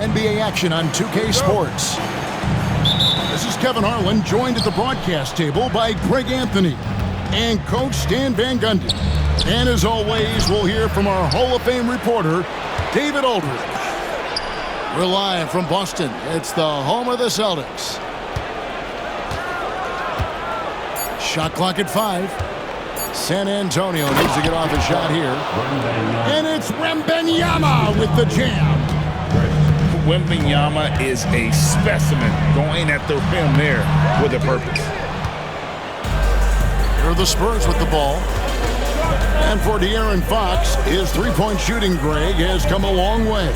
NBA action on 2K Sports. This is Kevin Harlan, joined at the broadcast table by Greg Anthony and Coach Stan Van Gundy. And as always, we'll hear from our Hall of Fame reporter, David Aldridge. We're live from Boston. It's the home of the Celtics. Shot clock at 5. San Antonio needs to get off a shot here. And it's Wembanyama with the jam. Wembanyama is a specimen going at the rim there with a purpose. Here are the Spurs with the ball. And for De'Aaron Fox, his three-point shooting, Greg, has come a long way.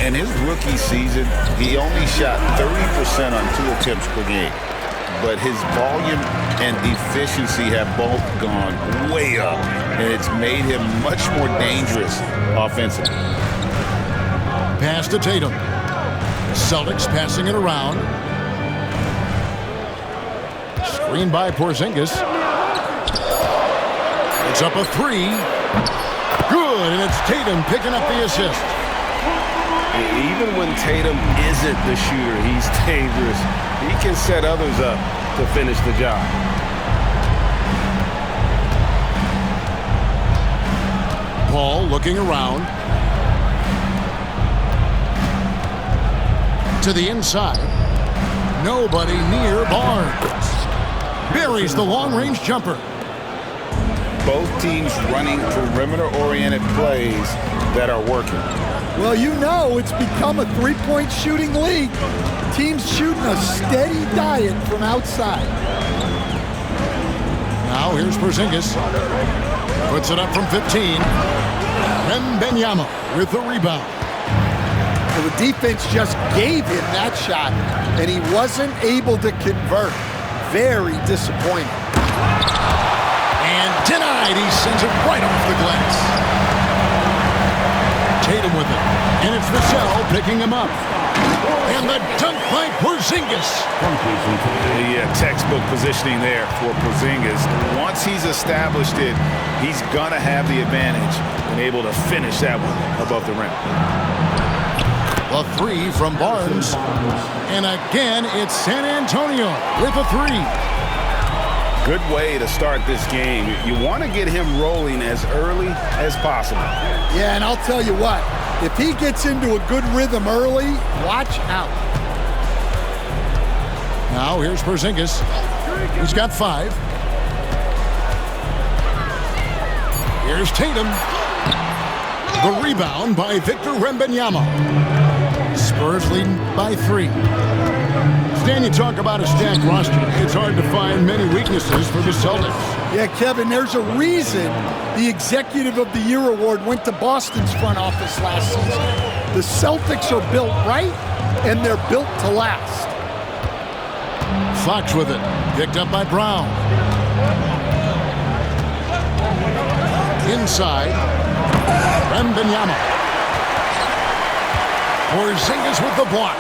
In his rookie season, he only shot 30% on 2 attempts per game. But his volume and efficiency have both gone way up, and it's made him much more dangerous offensively. Pass to Tatum. Celtics passing it around. Screen by Porzingis. It's up a 3. Good, and it's Tatum picking up the assist. Even when Tatum isn't the shooter, he's dangerous. He can set others up to finish the job. Paul looking around. To the inside. Nobody near Barnes. Buries the long-range jumper. Both teams running perimeter-oriented plays that are working. Well, you know it's become a three-point shooting league. Teams shooting a steady diet from outside. Now here's Porzingis. Puts it up from 15. Wembanyama with the rebound. Well, the defense just gave him that shot, and he wasn't able to convert. Very disappointing. And denied. He sends it right off the glass. Tatum with it. And it's Vassell picking him up. And the dunk by Porzingis. Yeah, textbook positioning there for Porzingis. Once he's established it, he's going to have the advantage and able to finish that one above the rim. A 3 from Barnes. And again, it's San Antonio with a 3. Good way to start this game. You want to get him rolling as early as possible. Yeah, and I'll tell you what, if he gets into a good rhythm early, watch out. Now here's Porzingis. He's got 5. Here's Tatum. The rebound by Victor Wembanyama. Spurs leading by 3. Stan, you talk about a stacked roster. It's hard to find many weaknesses for the Celtics. Yeah, Kevin, there's a reason the Executive of the Year award went to Boston's front office last season. The Celtics are built right, and they're built to last. Fox with it. Picked up by Brown. Inside. Wembanyama. Porzingis with the block.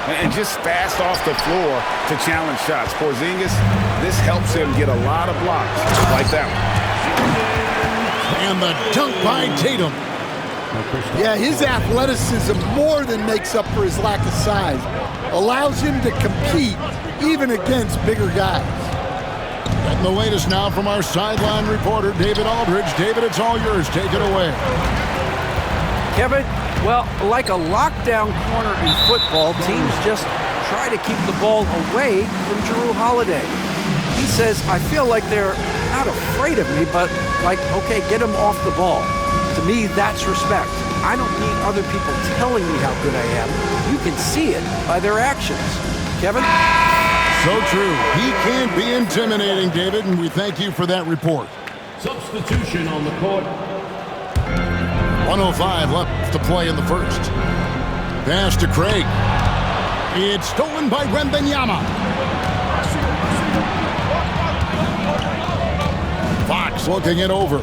And just fast off the floor to challenge shots. Porzingis, this helps him get a lot of blocks like that one. And the dunk by Tatum. Yeah, his athleticism more than makes up for his lack of size. Allows him to compete even against bigger guys. Getting the latest now from our sideline reporter, David Aldridge. David, it's all yours. Take it away. Kevin, well, like a lockdown corner in football, teams just try to keep the ball away from Jrue Holiday. He says, I feel like they're not afraid of me, but like, okay, get him off the ball. To me, that's respect. I don't need other people telling me how good I am. You can see it by their actions. Kevin? So true. He can be intimidating, David, and we thank you for that report. Substitution on the court. 1:05 left to play in the first. Pass to Craig. It's stolen by Wembanyama. Fox looking it over.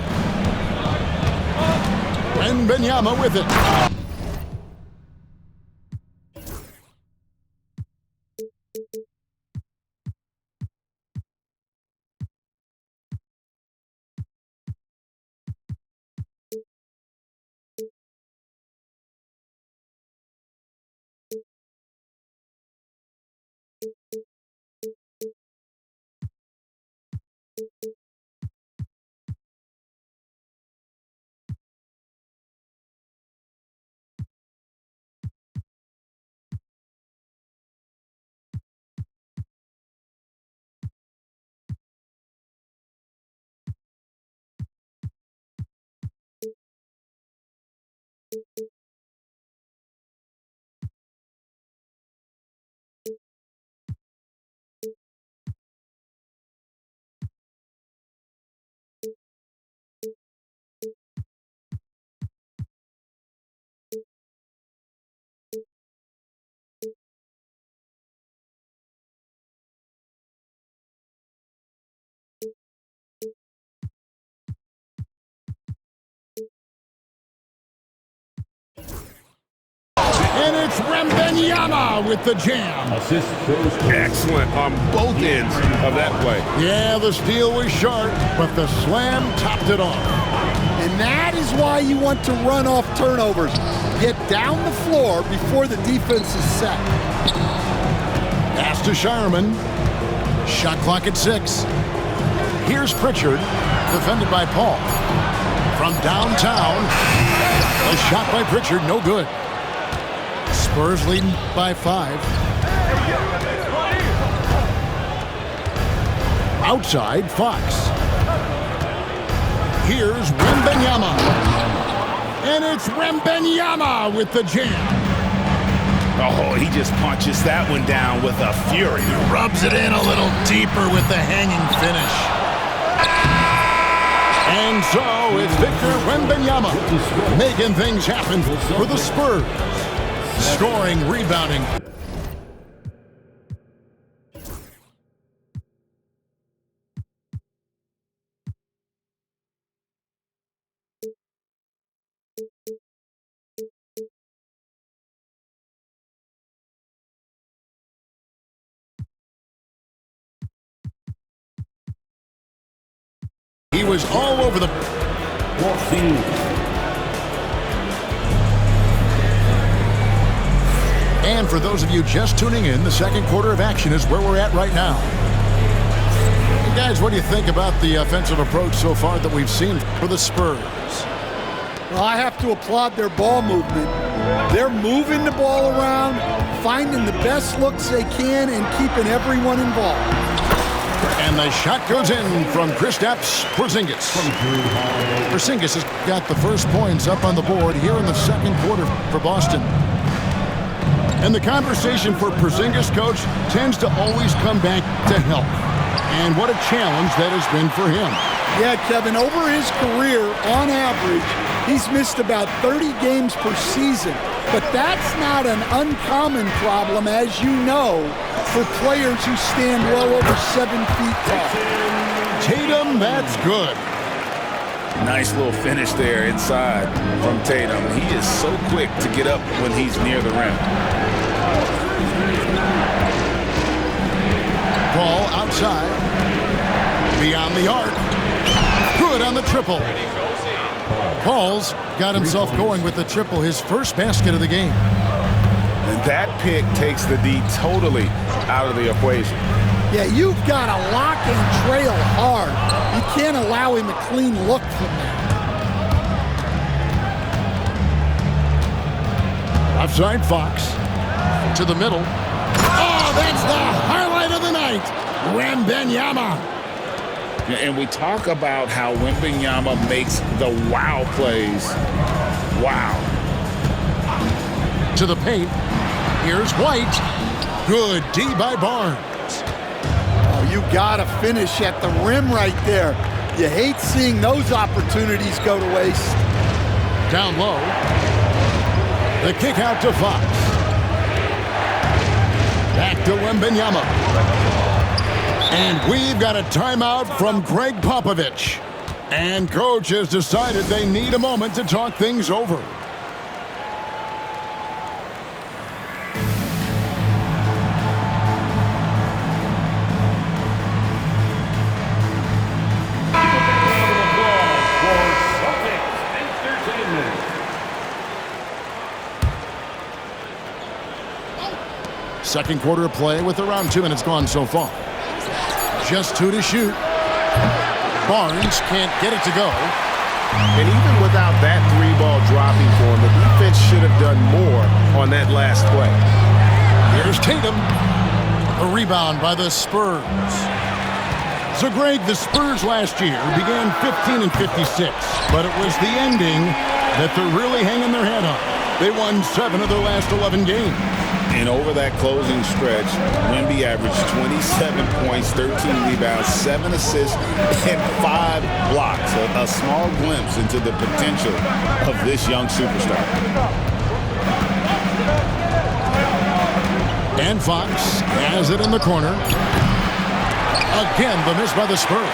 Wembanyama with it. Wembanyama with the jam. Assist goes to Excellent on both ends of that play. Yeah, the steal was sharp, but the slam topped it off. And that is why you want to run off turnovers. Get down the floor before the defense is set. Pass to Shireman. Shot clock at 6. Here's Pritchard, defended by Paul. From downtown, a shot by Pritchard, no good. Spurs leading by 5. Outside, Fox. Here's Wembanyama. And it's Wembanyama with the jam. Oh, he just punches that one down with a fury. Rubs it in a little deeper with the hanging finish. And so it's Victor Wembanyama making things happen for the Spurs. Scoring, rebounding. He was all over the... And for those of you just tuning in, the second quarter of action is where we're at right now. Hey guys, what do you think about the offensive approach so far that we've seen for the Spurs? Well, I have to applaud their ball movement. They're moving the ball around, finding the best looks they can, and keeping everyone involved. And the shot goes in from Kristaps Porzingis. Porzingis has got the first points up on the board here in the second quarter for Boston. And the conversation for Porzingis, coach, tends to always come back to health. And what a challenge that has been for him. Yeah, Kevin, over his career, on average, he's missed about 30 games per season. But that's not an uncommon problem, as you know, for players who stand well over 7 feet tall. Tatum, that's good. Nice little finish there inside from Tatum. He is so quick to get up when he's near the rim. Ball outside. Beyond the arc. Good on the triple. Paul's got himself going with the triple, his first basket of the game. And that pick takes the D totally out of the equation. Yeah, you've got to lock and trail hard. You can't allow him a clean look from that. Offside Fox. To the middle. Oh, that's the highlight of the night. Wembanyama. And we talk about how Wembanyama makes the wow plays. Wow. To the paint. Here's White. Good D by Barnes. Oh, you got to finish at the rim right there. You hate seeing those opportunities go to waste. Down low. The kick out to Fox. Back to Wembanyama. And we've got a timeout from Greg Popovich. And coach has decided they need a moment to talk things over. Second quarter of play with around 2 minutes gone so far. Just 2 to shoot. Barnes can't get it to go. And even without that 3-ball dropping for him, the defense should have done more on that last play. Here's Tatum. A rebound by the Spurs. So, Greg, the Spurs last year began 15 and 56, but it was the ending that they're really hanging their head on. They won 7 of their last 11 games. And over that closing stretch, Wemby averaged 27 points, 13 rebounds, 7 assists, and 5 blocks. A small glimpse into the potential of this young superstar. And Fox has it in the corner. Again, the miss by the Spurs.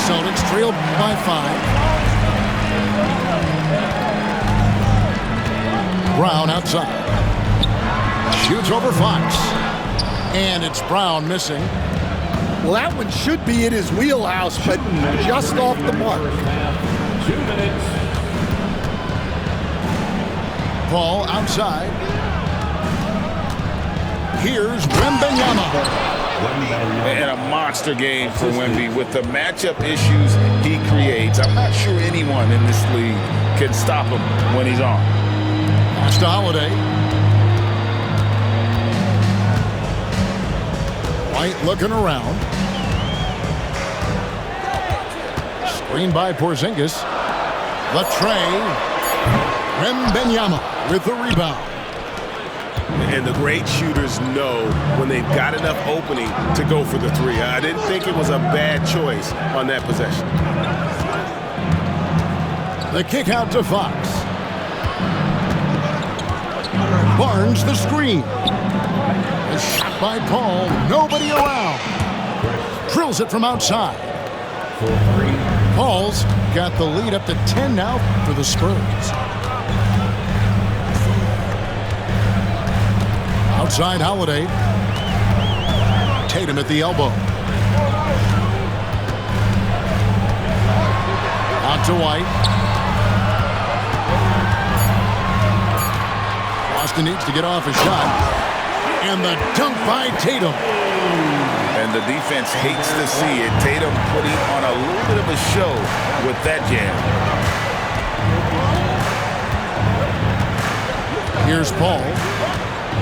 Celtics trailed by 5. Brown outside. Shoots over Fox. And it's Brown missing. Well, that one should be in his wheelhouse, but just off the mark. 2 minutes. Ball outside. Here's Wembanyama. And a monster game for Wemby with the matchup issues he creates. I'm not sure anyone in this league can stop him when he's on. Pass to Holiday. White looking around. Screened by Porzingis. Latrey. Wembanyama with the rebound. And the great shooters know when they've got enough opening to go for the three. I didn't think it was a bad choice on that possession. The kick out to Fox. Barnes the screen. A shot by Paul. Nobody around. Drills it from outside. Paul's got the lead up to 10 now for the Spurs. Outside Holiday. Tatum at the elbow. Out to White. Boston needs to get off a shot. And the dunk by Tatum. And the defense hates to see it. Tatum putting on a little bit of a show with that jam. Here's Paul.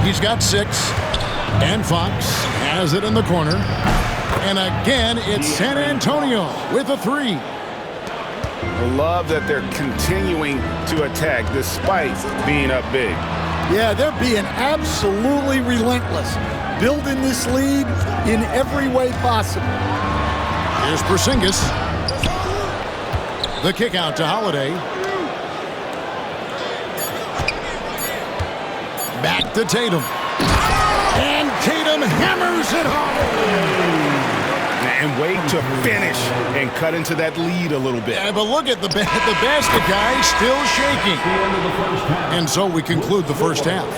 He's got 6. And Fox has it in the corner. And again, it's San Antonio with a 3. I love that they're continuing to attack despite being up big. Yeah, they're being absolutely relentless, building this lead in every way possible. Here's Porzingis. The kick out to Holiday. Back to Tatum. And Tatum hammers it home. And wait to finish and cut into that lead a little bit. Yeah, but look at the basket guy still shaking. And so we conclude the first half.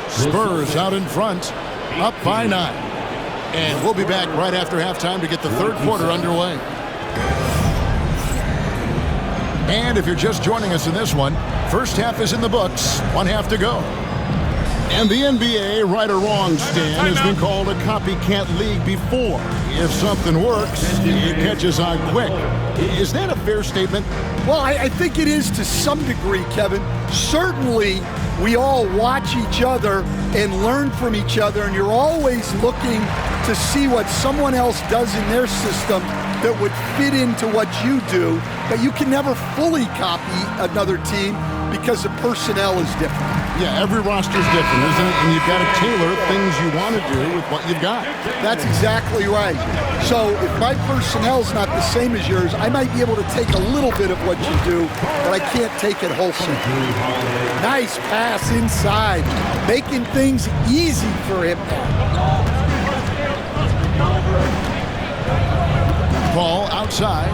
Spurs out in front, up by 9. And we'll be back right after halftime to get the third quarter underway. And if you're just joining us in this one, first half is in the books, 1 half to go. And the NBA, right or wrong, Stan, has been called a copycat league before. If something works, it catches on quick. Is that a fair statement? Well, I think it is to some degree, Kevin. Certainly, we all watch each other and learn from each other, and you're always looking to see what someone else does in their system that would fit into what you do, but you can never fully copy another team because the personnel is different. Yeah, every roster is different, isn't it? And you've got to tailor things you want to do with what you've got. That's exactly right. So if my personnel's not the same as yours, I might be able to take a little bit of what you do, but I can't take it wholesale. Nice pass inside, making things easy for him. Ball outside.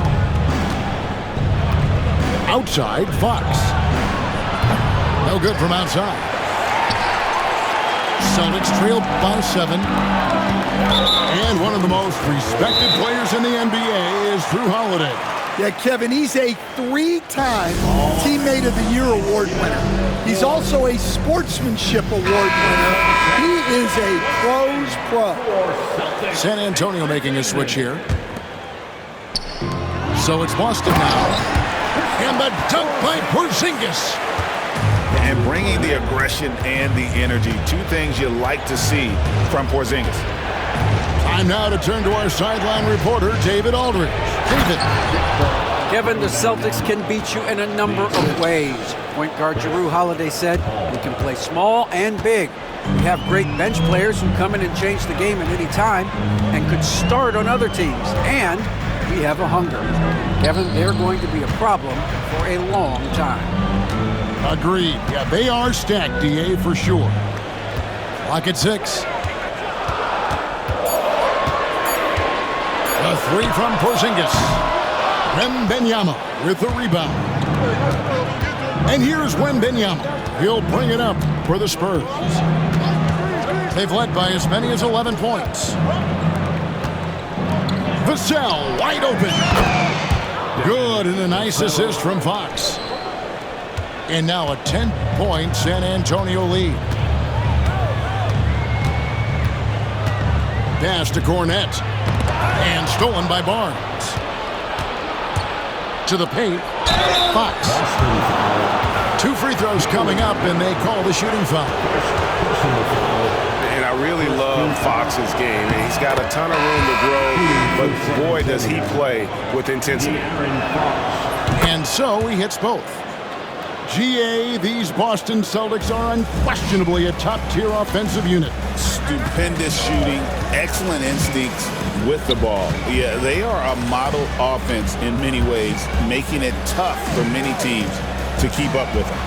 Outside, Fox. No good from outside. Celtics trail by 7. And one of the most respected players in the NBA is Drew Holiday. Yeah, Kevin, he's a 3-time Teammate of the Year award winner. He's also a Sportsmanship Award winner. He is a pro's pro. San Antonio making a switch here. So it's Boston now. And the dunk by Porzingis. And bringing the aggression and the energy, 2 things you like to see from Porzingis. Time now to turn to our sideline reporter, David Aldridge. David. Kevin, the Celtics can beat you in a number of ways. Point guard Jrue Holiday said, we can play small and big. We have great bench players who come in and change the game at any time and could start on other teams. And we have a hunger. Kevin, they're going to be a problem for a long time. Agreed. Yeah, they are stacked, DA, for sure. Clock at 6. A 3 from Porzingis. Wembanyama with the rebound. And here's Wembanyama. He'll bring it up for the Spurs. They've led by as many as 11 points. Vassell wide open. Good, and a nice assist from Fox. And now a 10-point San Antonio lead. Pass to Cornette. And stolen by Barnes. To the paint. Fox. 2 free throws coming up, and they call the shooting foul. And I really love Fox's game. He's got a ton of room to grow, but boy, does he play with intensity. And so he hits both. GA, these Boston Celtics are unquestionably a top-tier offensive unit. Stupendous shooting, excellent instincts with the ball. Yeah, they are a model offense in many ways, making it tough for many teams to keep up with them.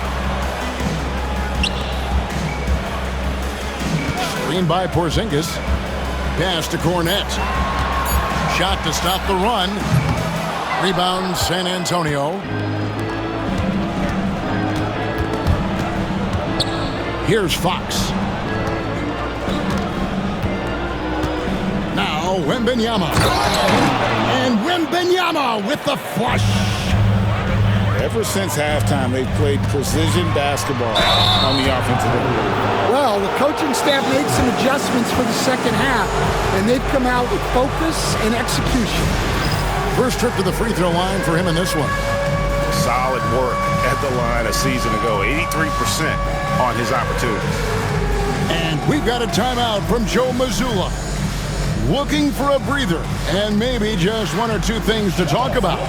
Screen by Porzingis. Pass to Cornette. Shot to stop the run. Rebound San Antonio. Here's Fox. Now Wembanyama. And Wembanyama with the flush. Ever since halftime, they've played precision basketball on the offensive end. Well, the coaching staff made some adjustments for the second half, and they've come out with focus and execution. First trip to the free throw line for him in this one. Solid work at the line a season ago. 83% on his opportunities. And we've got a timeout from Joe Mazzulla. Looking for a breather and maybe just 1 or 2 things to talk about.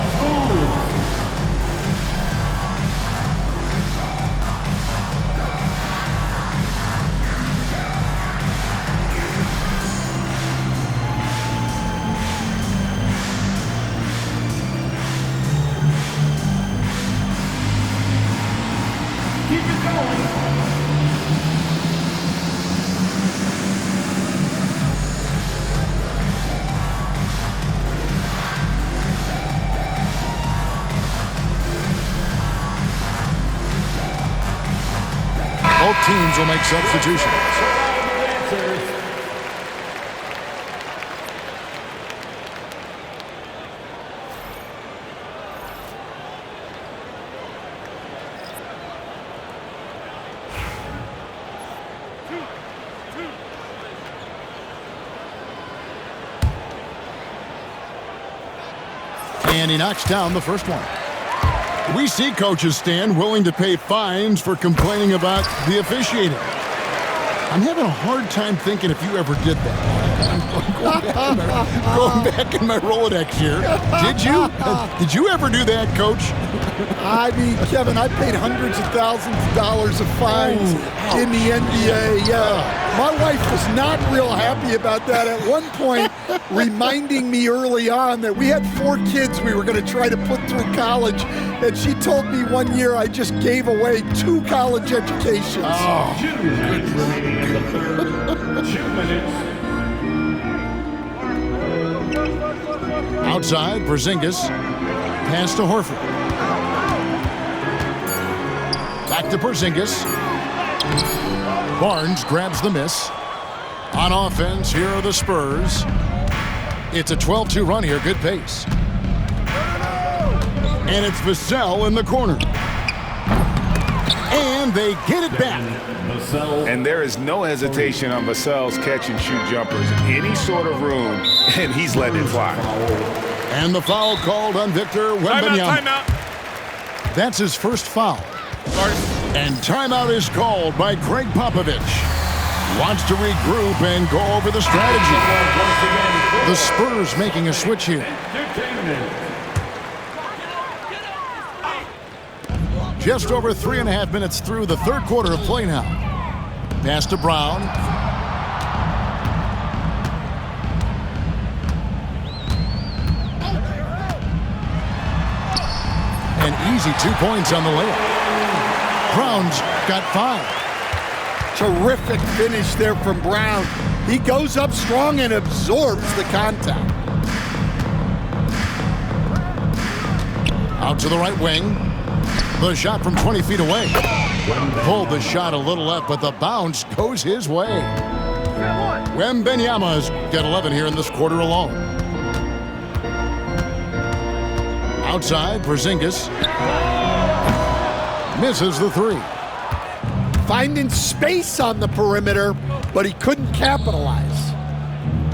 Both teams will make substitutions. And he knocks down the first one. We see coaches stand willing to pay fines for complaining about the officiating. I'm having a hard time thinking if you ever did that. Going back in my Rolodex here. Did you? Did you ever do that, Coach? I mean, Kevin, I paid hundreds of thousands of dollars of fines in the NBA. My wife was not real happy about that at one point, reminding me early on that we had 4 kids we were going to try to put through college, and she told me one year I just gave away 2 college educations. Oh. 2 minutes remaining in the third. 2 minutes. Outside, Porzingis. Pass to Horford. Back to Porzingis. Barnes grabs the miss. On offense, here are the Spurs. It's a 12-2 run here, good pace. And it's Vassell in the corner. And they get it back. And there is no hesitation on Vassell's catch-and-shoot jumpers. Any sort of room, and he's letting it fly. And the foul called on Victor Wembanyama. Timeout. That's his first foul. And timeout is called by Greg Popovich. Wants to regroup and go over the strategy. The Spurs making a switch here. Just over 3.5 minutes through the third quarter of play now. Pass to Brown. An easy 2 points on the layup. Brown's got 5. Terrific finish there from Brown. He goes up strong and absorbs the contact. Out to the right wing. The shot from 20 feet away. Pulled the shot a little left, but the bounce goes his way. Wembanyama's got 11 here in this quarter alone. Outside, Porzingis misses the three. Finding space on the perimeter, but he couldn't capitalize.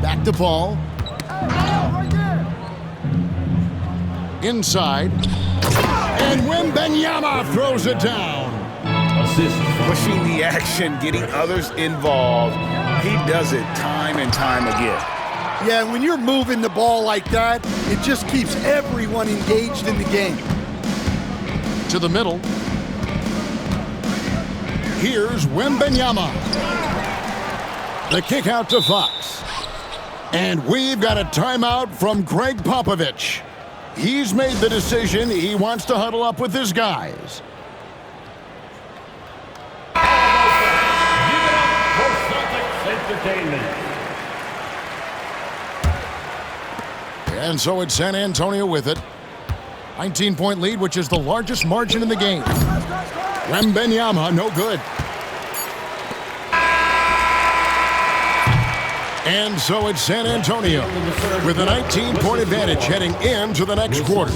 Back to Paul. Inside. And Wembanyama throws it down. Assist. Pushing the action, getting others involved. He does it time and time again. Yeah, when you're moving the ball like that, it just keeps everyone engaged in the game. To the middle. Here's Wembanyama. The kick out to Fox. And we've got a timeout from Greg Popovich. He's made the decision he wants to huddle up with his guys. Give it up for Celtics Entertainment. And so it's San Antonio with it. 19-point lead, which is the largest margin in the game. Wembanyama, no good. And so it's San Antonio with a 19-point advantage heading into the next quarter.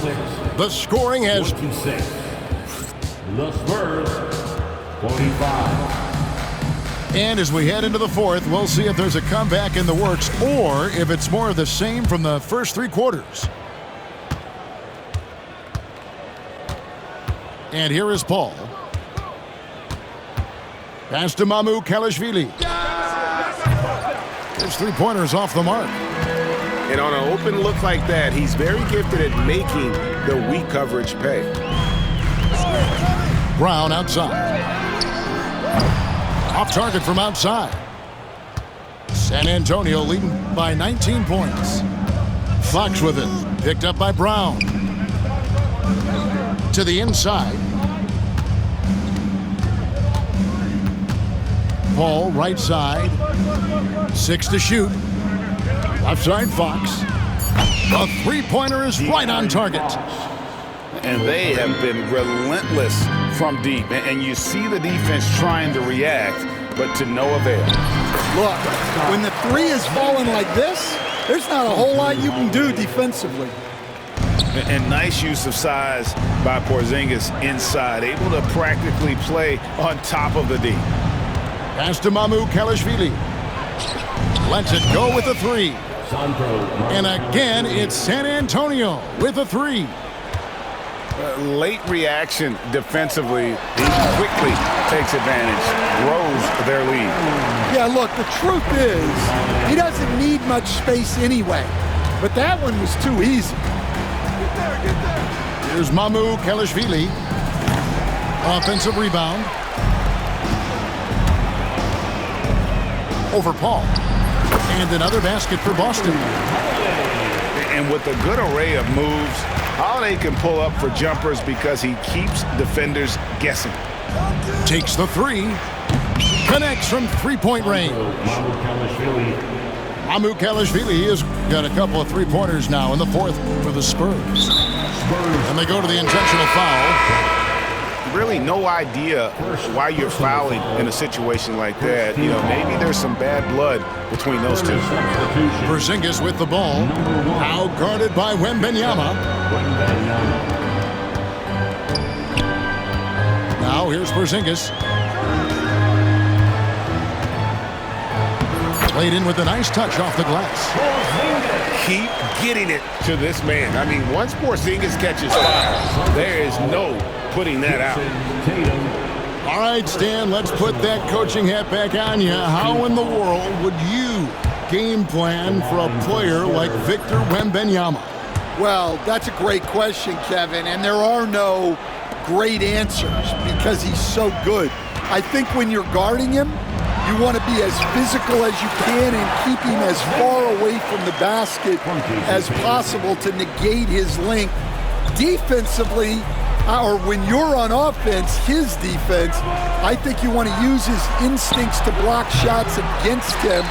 The scoring has... 26. The Spurs, 45. And as we head into the fourth, we'll see if there's a comeback in the works or if it's more of the same from the first three quarters. And here is Paul. Pass to Mamu Kalashvili. His three-pointer's off the mark. And on an open look like that, he's very gifted at making the weak coverage pay. Brown outside. Off target from outside. San Antonio leading by 19 points. Fox with it. Picked up by Brown. To the inside. Paul, right side. 6 to shoot. Left side, Fox. The three-pointer is right on target. And they have been relentless from deep. And you see the defense trying to react, but to no avail. Look, when the three is falling like this, there's not a whole lot you can do defensively. And nice use of size by Porzingis inside, able to practically play on top of the D. Pass to Mamu Kalashvili. Lets it go with a three. And again, it's San Antonio with a three. Late reaction defensively. He quickly takes advantage, grows their lead. Yeah, look, the truth is, he doesn't need much space anyway. But that one was too easy. Here's Mamu Kalashvili. Offensive rebound. Over Paul. And another basket for Boston. And with a good array of moves, Holiday can pull up for jumpers because he keeps defenders guessing. Takes the three. Connects from three-point range. Mamu Kalashvili has got a couple of three-pointers now in the fourth for the Spurs. And they go to the intentional foul. Really no idea why you're fouling in a situation like that. You know, maybe there's some bad blood between those two. Porzingis with the ball. Now guarded by Wembanyama. Now here's Porzingis. Played in with a nice touch off the glass. Keep getting it to this man. I mean, once Porzingis catches fire, there is no putting that out. All right, Stan, let's put that coaching hat back on you. How in the world would you game plan for a player like Victor Wembanyama? Well, that's a great question, Kevin, and there are no great answers because he's so good. I think when you're guarding him, you want to be as physical as you can and keep him as far away from the basket as possible to negate his length. Defensively, or when you're on offense, his defense, I think you want to use his instincts to block shots against him,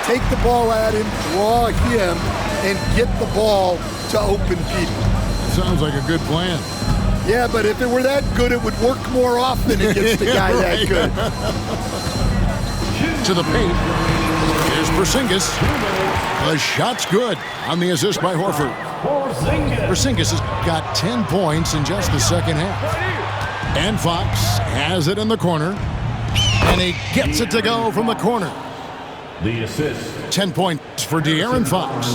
take the ball at him, draw him, and get the ball to open people. Sounds like a good plan. Yeah, but if it were that good, it would work more often against a guy that good. To the paint. Here's Porzingis. The shot's good on the assist by Horford. Porzingis has got 10 points in just the second half. And Fox has it in the corner. And he gets it to go from the corner. The assist. 10 points for De'Aaron Fox.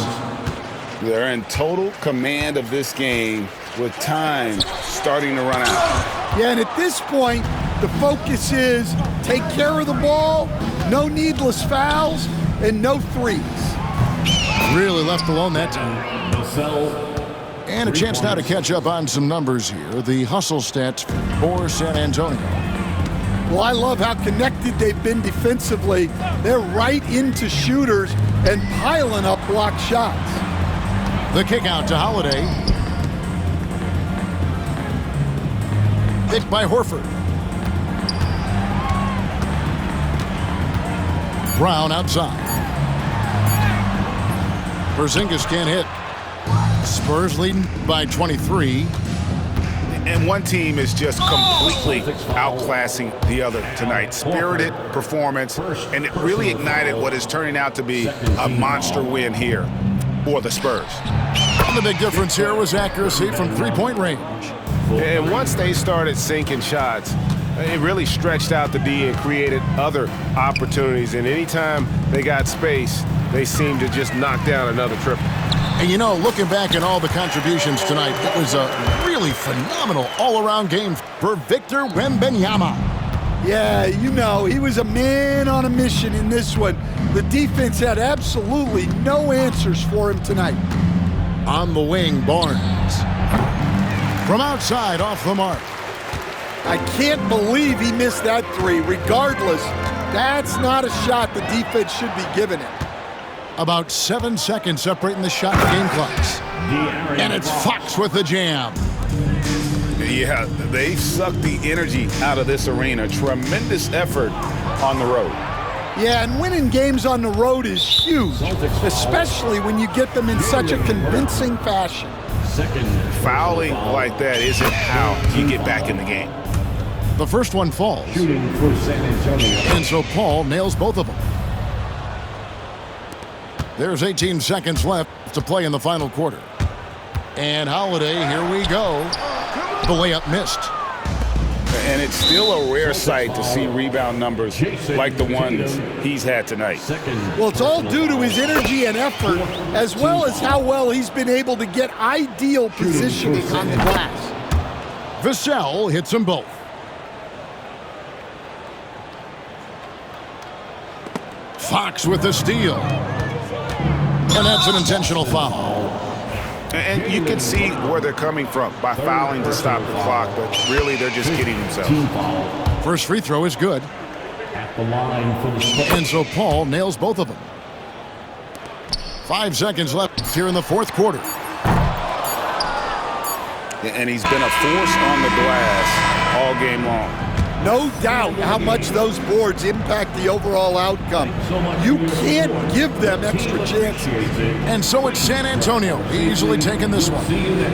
They're in total command of this game with time starting to run out. Yeah, and at this point, the focus is take care of the ball, no needless fouls, and no threes. Really left alone that time. And a chance now to catch up on some numbers here. The hustle stats for San Antonio. Well, I love how connected they've been defensively. They're right into shooters and piling up block shots. The kick out to Holiday. Picked by Horford. Brown outside. Porzingis can't hit. Spurs leading by 23. And one team is just completely outclassing the other tonight. Spirited performance, and it really ignited what is turning out to be a monster win here for the Spurs. And the big difference here was accuracy from three-point range. And once they started sinking shots, it really stretched out the D and created other opportunities. And anytime they got space, they seemed to just knock down another triple. And you know, looking back at all the contributions tonight, it was a really phenomenal all-around game for Victor Wembanyama. Yeah, you know, he was a man on a mission in this one. The defense had absolutely no answers for him tonight. On the wing, Barnes. From outside, off the mark. I can't believe he missed that three. Regardless, that's not a shot the defense should be giving him. About 7 seconds separating the shot game clocks. And it's Fox with the jam. Yeah, they sucked the energy out of this arena. Tremendous effort on the road. Yeah, and winning games on the road is huge, especially when you get them in such a convincing fashion. Fouling like that isn't how you get back in the game. The first one falls. And so Paul nails both of them. There's 18 seconds left to play in the final quarter. And Holiday, here we go. The layup missed. And it's still a rare sight to see rebound numbers like the ones he's had tonight. Well, it's all due to his energy and effort, as well as how well he's been able to get ideal positioning on the glass. Vassell hits them both. Fox with the steal. And that's an intentional foul. And you can see where they're coming from by fouling to stop the clock, but really they're just kidding themselves. First free throw is good. At the line for the Spurs. And so Paul nails both of them. 5 seconds left here in the fourth quarter. And he's been a force on the glass all game long. No doubt how much those boards impact the overall outcome. You can't give them extra chances. And so it's San Antonio easily taking this one.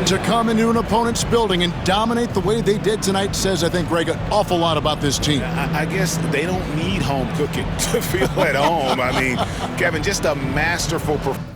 To come into an opponent's building and dominate the way they did tonight says, I think, Greg, an awful lot about this team. I guess they don't need home cooking to feel at home. I mean, Kevin, just a masterful performance.